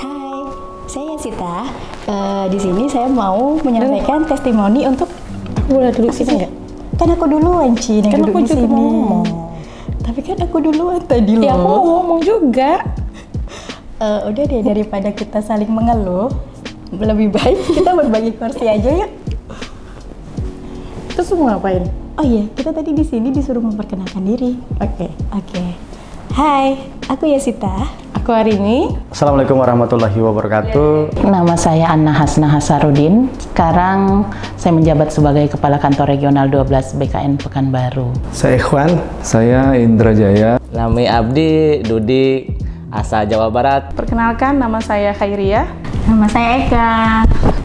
Hai, saya Sita. Di sini saya mau menyampaikan testimoni untuk. Aku boleh duduk sini nggak? Kan aku duluan, Ci, yang Kan duduk aku di juga sini. mau ngomong. Tapi kan aku duluan tadi loh. Ya aku mau ngomong juga. Udah deh, daripada kita saling mengeluh, lebih baik kita berbagi kursi aja yuk. Terus mau ngapain? Oh iya, kita tadi di sini disuruh memperkenalkan diri. Oke. Hai, aku Yasita. Aku hari ini. Assalamualaikum warahmatullahi wabarakatuh. Nama saya Anna Hasna Hasarudin. Sekarang saya menjabat sebagai Kepala Kantor Regional 12 BKN Pekanbaru. Saya Ikhwan. Saya Indra Jaya. Nami Abdi Dudi, asal Jawa Barat. Perkenalkan, nama saya Khairia. Nama saya Eka.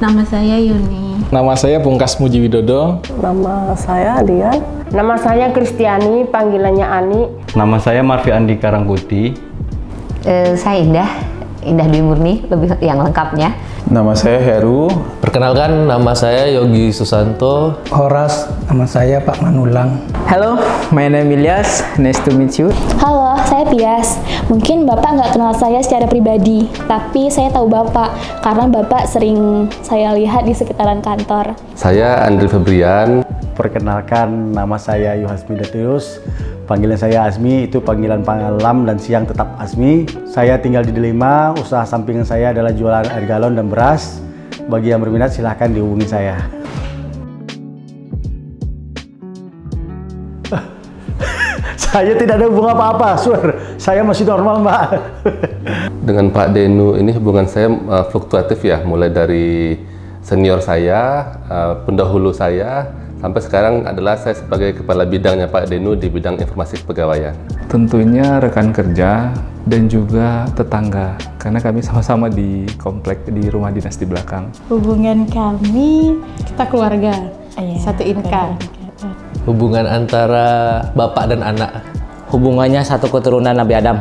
Nama saya Yuni. Nama saya Pungkas Muji Widodo. Nama saya Dian. Nama saya Kristiani, panggilannya Ani. Nama saya Marfi Andi Karangputih. Saya Indah Dwi Murni, lebih yang lengkapnya. Nama saya Heru. Perkenalkan, nama saya Yogi Susanto. Horas, nama saya Pak Manulang. Halo, my name Ilyas. Nice to meet you. Halo, saya Tias. Mungkin Bapak nggak kenal saya secara pribadi, tapi saya tahu Bapak karena Bapak sering saya lihat di sekitaran kantor. Saya Andri Febrian. Perkenalkan, nama saya Yuhasmi Datius. Panggilan saya Asmi, itu panggilan malam dan siang tetap Asmi. Saya tinggal di Delima, usaha sampingan saya adalah jualan air galon dan beras. Bagi yang berminat silahkan dihubungi saya. Saya tidak ada hubungan apa-apa, saya masih normal, Mbak. Dengan Pak Denu ini hubungan saya fluktuatif ya, mulai dari senior saya, pendahulu saya, sampai sekarang adalah saya sebagai kepala bidangnya Pak Denu di bidang informasi kepegawaian. Tentunya rekan kerja dan juga tetangga, karena kami sama-sama di komplek di rumah dinas di belakang. Hubungan kami, Kita keluarga. Satu inka. Hubungan antara bapak dan anak. Hubungannya satu keturunan Nabi Adam.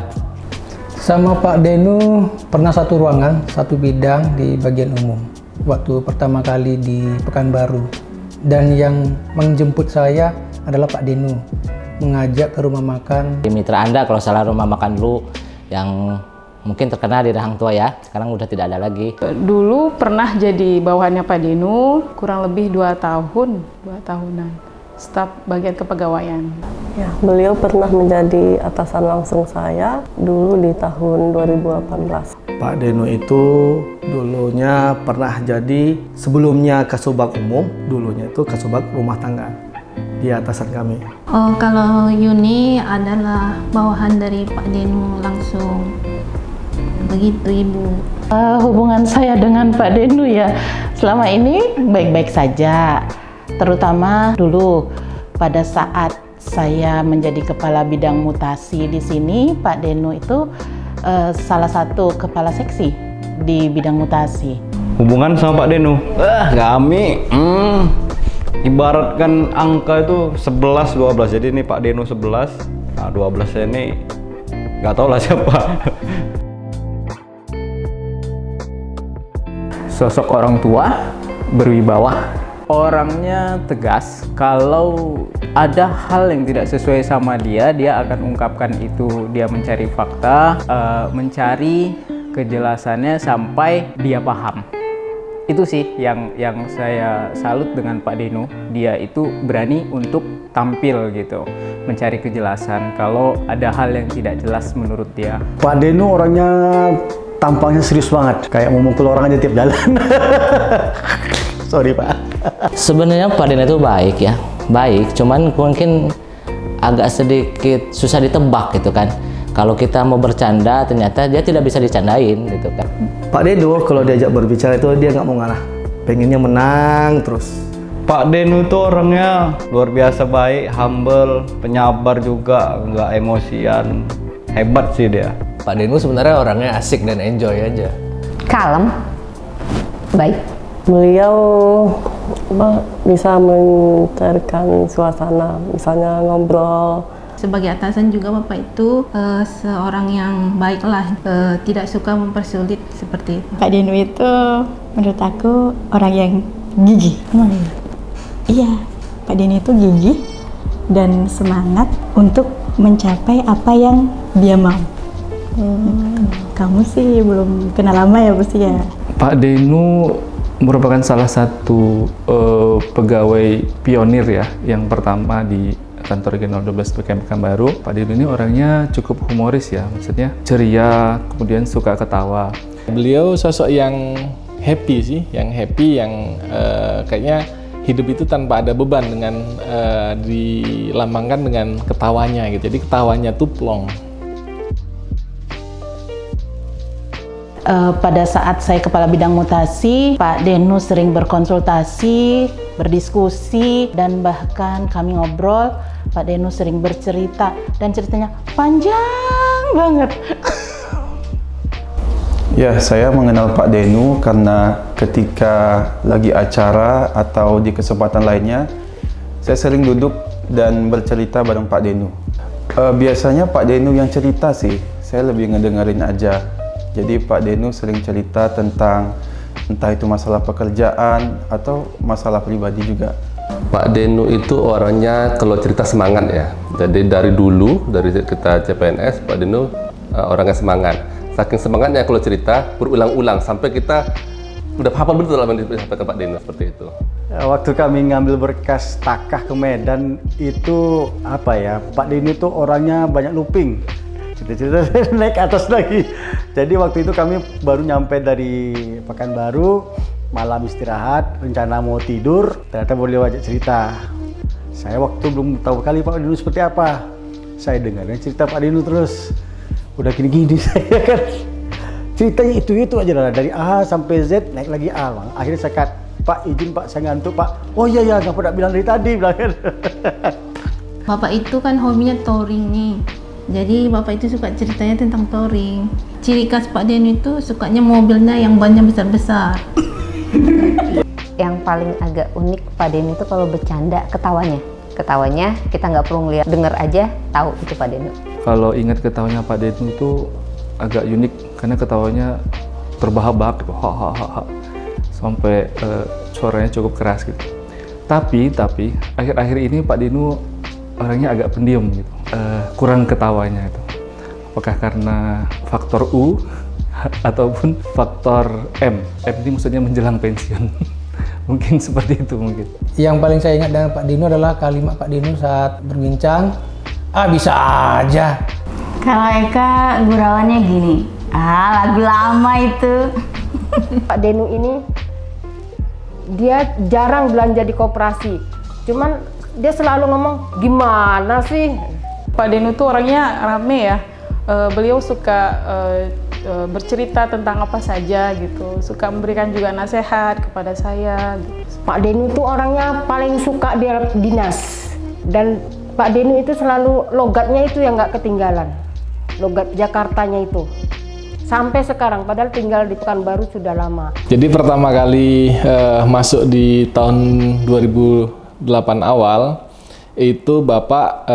Sama Pak Denu pernah satu ruangan, satu bidang di bagian umum. Waktu pertama kali di Pekanbaru. Dan yang menjemput saya adalah Pak Denu. Mengajak ke rumah makan. Mitra Anda kalau salah rumah makan dulu yang mungkin terkenal di Hang Tua ya. Sekarang udah tidak ada lagi. Dulu pernah jadi bawahannya Pak Denu, kurang lebih 2 tahunan. Staf bagian kepegawaian. Ya, beliau pernah menjadi atasan langsung saya dulu di tahun 2018. Pak Denu itu dulunya pernah jadi sebelumnya Kasubag Umum, dulunya itu Kasubag Rumah Tangga di atasan kami. Oh, kalau Yuni adalah bawahan dari Pak Denu langsung. Begitu, Ibu. Hubungan saya dengan Pak Denu ya selama ini baik-baik saja. Terutama dulu pada saat saya menjadi kepala bidang mutasi di sini, Pak Denu itu salah satu kepala seksi di bidang mutasi. Hubungan sama Pak Denu? Kami ibaratkan angka itu 11-12. Jadi ini Pak Denu 11, nah 12 ini nggak tahu lah siapa. Sosok orang tua, berwibawa. Orangnya tegas. Kalau ada hal yang tidak sesuai sama dia akan ungkapkan itu. Dia mencari fakta, mencari kejelasannya sampai dia paham. Itu sih yang saya salut dengan Pak Denu. Dia itu berani untuk tampil gitu, mencari kejelasan kalau ada hal yang tidak jelas menurut dia. Pak Denu orangnya tampangnya serius banget, kayak mau mukul orang aja tiap jalan. Sorry Pak. Sebenarnya Pak Denu itu baik ya, baik. Cuman mungkin agak sedikit susah ditebak gitu kan. Kalau kita mau bercanda, ternyata dia tidak bisa dicandain gitu kan. Pak Denu kalau diajak berbicara itu dia nggak mau ngalah, pengennya menang terus. Pak Denu itu orangnya luar biasa baik, humble, penyabar juga, nggak emosian, hebat sih dia. Pak Denu sebenarnya orangnya asik dan enjoy aja. Kalem, baik. Beliau bisa mencairkan suasana, misalnya ngobrol. Sebagai atasan juga Bapak itu seorang yang baiklah, tidak suka mempersulit seperti itu. Pak Denu itu menurut aku orang yang gigih. Iya, Pak Denu itu gigih dan semangat untuk mencapai apa yang dia mau. Kamu sih belum kenal lama ya pasti ya. Pak Denu merupakan salah satu pegawai pionir ya, yang pertama di kantor Regional 12 PKM Pekanbaru. Pak Denu ini orangnya cukup humoris ya, maksudnya ceria, kemudian suka ketawa. Beliau sosok yang happy sih, yang kayaknya hidup itu tanpa ada beban dengan dilambangkan dengan ketawanya gitu. Jadi ketawanya tuh plong. Pada saat saya kepala bidang mutasi, Pak Denu sering berkonsultasi, berdiskusi, dan bahkan kami ngobrol. Pak Denu sering bercerita, dan ceritanya panjang banget. Ya, saya mengenal Pak Denu karena ketika lagi acara atau di kesempatan lainnya, saya sering duduk dan bercerita bareng Pak Denu. Biasanya Pak Denu yang cerita sih, saya lebih ngedengerin aja. Jadi Pak Denu sering cerita tentang entah itu masalah pekerjaan atau masalah pribadi juga. Pak Denu itu orangnya kalau cerita semangat ya. Jadi dari dulu, dari kita CPNS, Pak Denu orangnya semangat. Saking semangatnya kalau cerita berulang-ulang sampai kita udah hafal betul apa yang disampaikan Pak Denu seperti itu. Waktu kami ngambil berkas takah ke Medan itu apa ya, Pak Denu itu orangnya banyak looping. Cerita-cerita naik atas lagi. Jadi waktu itu kami baru nyampe dari Pekanbaru, malam istirahat, rencana mau tidur, ternyata beliau ajak cerita. Saya waktu belum tahu kali Pak Denu seperti apa. Saya dengarnya cerita Pak Denu terus. Udah gini-gini saya kan. Ceritanya itu aja lah, dari A sampai Z naik lagi A. Akhirnya saya kata, Pak izin Pak, saya ngantuk Pak. Oh iya, nggak pernah bilang dari tadi, bilang kan. Bapak itu kan hobinya touring nih. Jadi Bapak itu suka ceritanya tentang touring. Ciri khas Pak Denu itu sukanya mobilnya yang bannya besar-besar. Yang paling agak unik Pak Denu itu kalau bercanda ketawanya. Ketawanya kita nggak perlu ngeliat, denger aja tahu itu Pak Denu. Kalau ingat ketawanya Pak Denu itu agak unik karena ketawanya terbahak-bahak gitu, ha. Sampai suaranya cukup keras gitu. Tapi akhir-akhir ini Pak Denu orangnya agak pendiam gitu. Kurang ketawanya itu. Apakah karena faktor U ataupun faktor M? M ini maksudnya menjelang pensiun. Mungkin seperti itu mungkin. Yang paling saya ingat dengan Pak Denu adalah kalimat Pak Denu saat berbincang, bisa aja. Kalau Eka gurauannya gini, lagu lama itu. Pak Denu ini dia jarang belanja di koperasi, cuman dia selalu ngomong gimana sih. Pak Denu tuh orangnya rame ya. Beliau suka bercerita tentang apa saja gitu. Suka memberikan juga nasihat kepada saya gitu. Pak Denu tuh orangnya paling suka dia dinas. Dan Pak Denu itu selalu logatnya itu yang nggak ketinggalan. Logat Jakartanya itu. Sampai sekarang, padahal tinggal di Pekanbaru sudah lama. Jadi pertama kali masuk di tahun 2008 awal, itu Bapak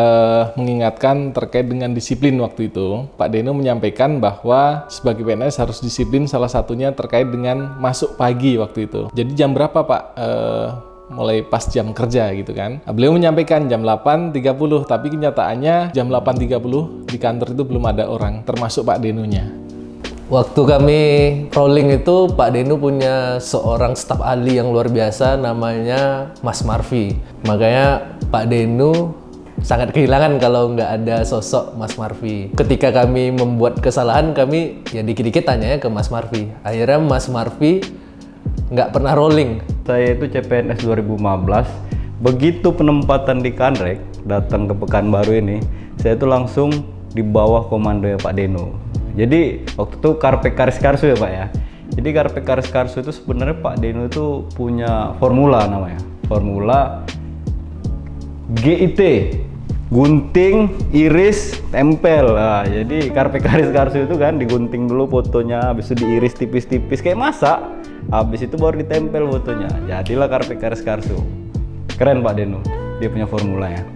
mengingatkan terkait dengan disiplin waktu itu. Pak Denu menyampaikan bahwa sebagai PNS harus disiplin, salah satunya terkait dengan masuk pagi waktu itu. Jadi jam berapa Pak? Mulai pas jam kerja gitu kan. Beliau menyampaikan jam 8.30, tapi kenyataannya jam 8.30 di kantor itu belum ada orang, termasuk Pak Denunya. Waktu kami rolling itu Pak Denu punya seorang staf ahli yang luar biasa namanya Mas Marfi. Makanya Pak Denu sangat kehilangan kalau nggak ada sosok Mas Marfi. Ketika kami membuat kesalahan, kami ya dikit-dikit tanya ke Mas Marfi. Akhirnya Mas Marfi nggak pernah rolling. Saya itu CPNS 2015. Begitu penempatan di Kanrek, datang ke Pekanbaru ini, saya itu langsung di bawah komando Pak Denu. Jadi waktu itu Karpek Karis Karsu ya Pak ya. Jadi Karpek Karis Karsu itu sebenarnya Pak Denu itu punya formula namanya. Formula GIT, gunting, iris, tempel. Nah, jadi Karpek Karis Karsu itu kan digunting dulu fotonya, habis itu diiris tipis-tipis kayak masak. Habis itu baru ditempel fotonya. Jadilah Karpek Karis Karsu. Keren Pak Denu, dia punya formulanya.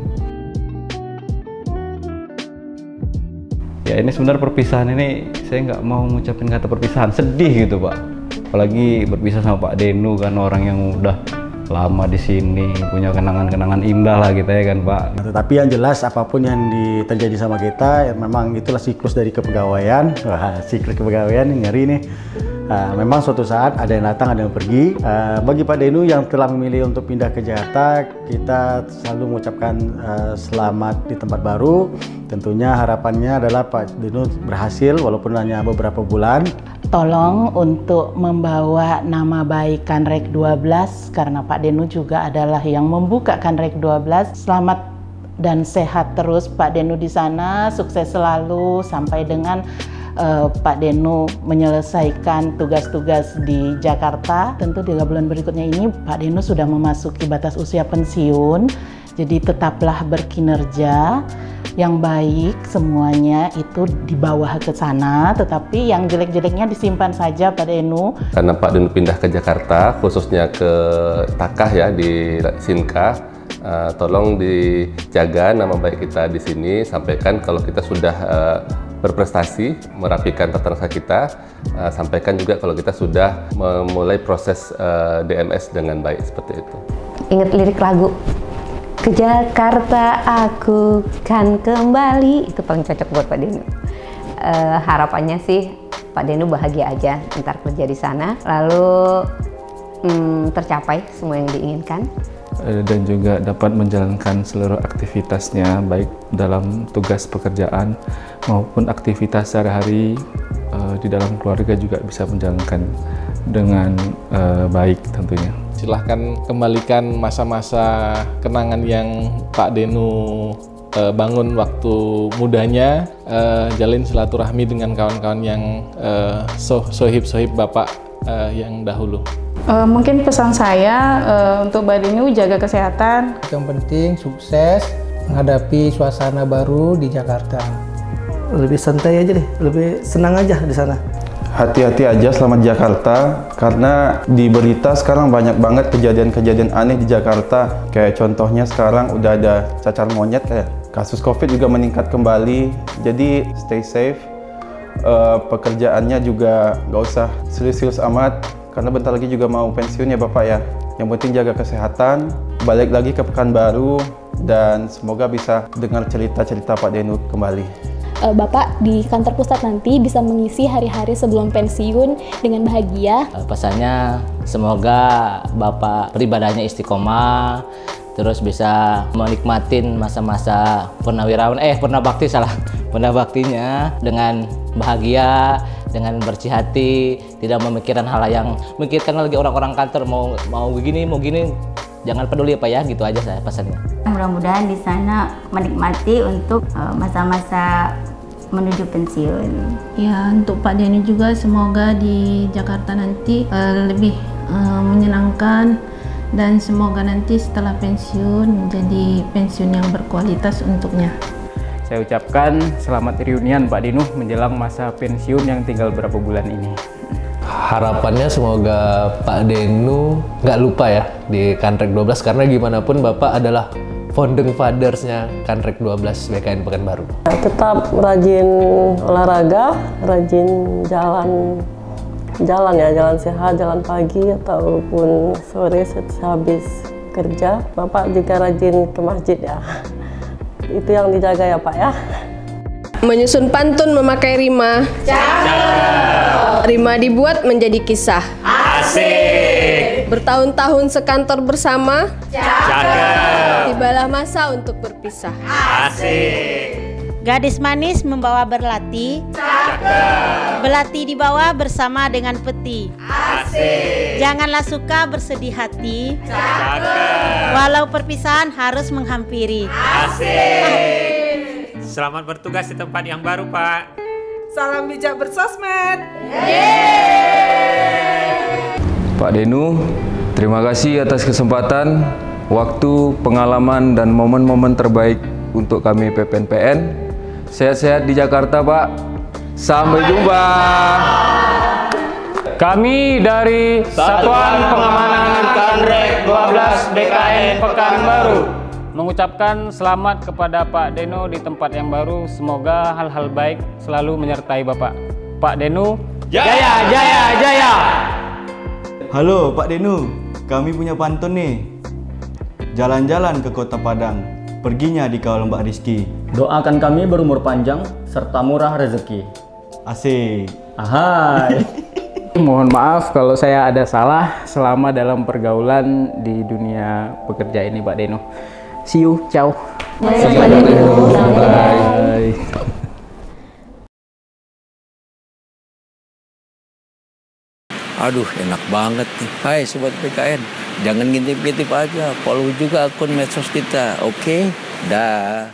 Ya ini sebenarnya perpisahan ini saya nggak mau ngucapin kata perpisahan, sedih gitu Pak. Apalagi berpisah sama Pak Denu kan, orang yang udah lama di sini, punya kenangan-kenangan indah lah kita ya kan Pak. Tetapi yang jelas apapun yang terjadi sama kita, ya memang itulah siklus dari kepegawaian. Wah, siklus kepegawaian ngeri nih. Memang suatu saat ada yang datang, ada yang pergi. Bagi Pak Denu yang telah memilih untuk pindah ke Jakarta, kita selalu mengucapkan selamat di tempat baru. Tentunya harapannya adalah Pak Denu berhasil walaupun hanya beberapa bulan. Tolong untuk membawa nama baik Kanrek 12 karena Pak Denu juga adalah yang membuka Kanrek 12. Selamat dan sehat terus Pak Denu di sana, sukses selalu sampai dengan Pak Denu menyelesaikan tugas-tugas di Jakarta. Tentu 3 bulan berikutnya ini Pak Denu sudah memasuki batas usia pensiun, jadi tetaplah berkinerja. Yang baik semuanya itu dibawa ke sana, tetapi yang jelek-jeleknya disimpan saja Pak Denu. Karena Pak Denu pindah ke Jakarta, khususnya ke Takah ya di Sinka, tolong dijaga nama baik kita di sini. Sampaikan kalau kita sudah berprestasi, merapikan tata rasa kita, sampaikan juga kalau kita sudah memulai proses DMS dengan baik seperti itu. Ingat lirik lagu, ke Jakarta aku kan kembali, itu paling cocok buat Pak Denu. Harapannya sih Pak Denu bahagia aja ntar kerja di sana, lalu tercapai semua yang diinginkan. Dan juga dapat menjalankan seluruh aktivitasnya baik dalam tugas pekerjaan maupun aktivitas sehari-hari di dalam keluarga juga bisa menjalankan dengan baik tentunya. Silahkan kembalikan masa-masa kenangan yang Pak Denu bangun waktu mudanya, jalin silaturahmi dengan kawan-kawan yang sohib-sohib Bapak yang dahulu. Mungkin pesan saya untuk Mbak Denu, jaga kesehatan. Yang penting sukses menghadapi suasana baru di Jakarta. Lebih santai aja deh, lebih senang aja di sana. Hati-hati aja selama di Jakarta, karena di berita sekarang banyak banget kejadian-kejadian aneh di Jakarta. Kayak contohnya sekarang udah ada cacar monyet, kayak kasus COVID juga meningkat kembali. Jadi stay safe, pekerjaannya juga nggak usah serius-serius amat. Karena bentar lagi juga mau pensiun ya Bapak ya. Yang penting jaga kesehatan, balik lagi ke Pekanbaru, dan semoga bisa dengar cerita-cerita Pak Denu kembali. Bapak di kantor pusat nanti bisa mengisi hari-hari sebelum pensiun dengan bahagia. Pesannya semoga Bapak peribadahnya istiqomah, terus bisa menikmatin masa-masa purnabaktinya dengan bahagia, dengan bersih hati, tidak memikirkan hal yang memikirkan lagi orang-orang kantor mau begini, jangan peduli Pak ya, gitu aja saya pesannya. Mudah-mudahan di sana menikmati untuk masa-masa menuju pensiun. Ya, untuk Pak Denu juga semoga di Jakarta nanti lebih menyenangkan, dan semoga nanti setelah pensiun menjadi pensiun yang berkualitas untuknya. Saya ucapkan selamat reunian Pak Denu menjelang masa pensiun yang tinggal berapa bulan ini. Harapannya semoga Pak Denu nggak lupa ya di Kanrek 12, karena gimana pun Bapak adalah founding fathers-nya Kanrek 12 BKN Pekanbaru. Tetap rajin olahraga, rajin jalan sehat, jalan pagi ataupun sore habis kerja. Bapak juga rajin ke masjid ya. Itu yang dijaga ya Pak ya. Menyusun pantun memakai rima. Cakep. Rima dibuat menjadi kisah. Asik. Bertahun-tahun sekantor bersama. Cakep. Tibalah masa untuk berpisah. Asik. Gadis manis membawa berlati. Cakep. Belati dibawa bersama dengan peti. Asik. Janganlah suka bersedih hati. Cakep. Walau perpisahan harus menghampiri. Asik. Selamat bertugas di tempat yang baru, Pak. Salam bijak bersosmed. Pak Denu, terima kasih atas kesempatan, waktu, pengalaman, dan momen-momen terbaik untuk kami PPNPN. Sehat-sehat di Jakarta, Pak. Sampai jumpa. Kami dari Satuan Pengamanan Kanrek 12 BKN Pekanbaru mengucapkan selamat kepada Pak Denu di tempat yang baru. Semoga hal-hal baik selalu menyertai Bapak. Pak Denu, jaya, jaya, jaya! Halo Pak Denu, kami punya pantun nih. Jalan-jalan ke kota Padang, perginya di kawal Mbak Rizky. Doakan kami berumur panjang serta murah rezeki. Asik. Ahai. Mohon maaf kalau saya ada salah selama dalam pergaulan di dunia pekerja ini, Pak Deno. See you, ciao. Bye. Aduh, enak banget nih. Hai Sobat PKN, jangan ngintip-ngintip aja. Follow juga akun medsos kita, oke? Dah.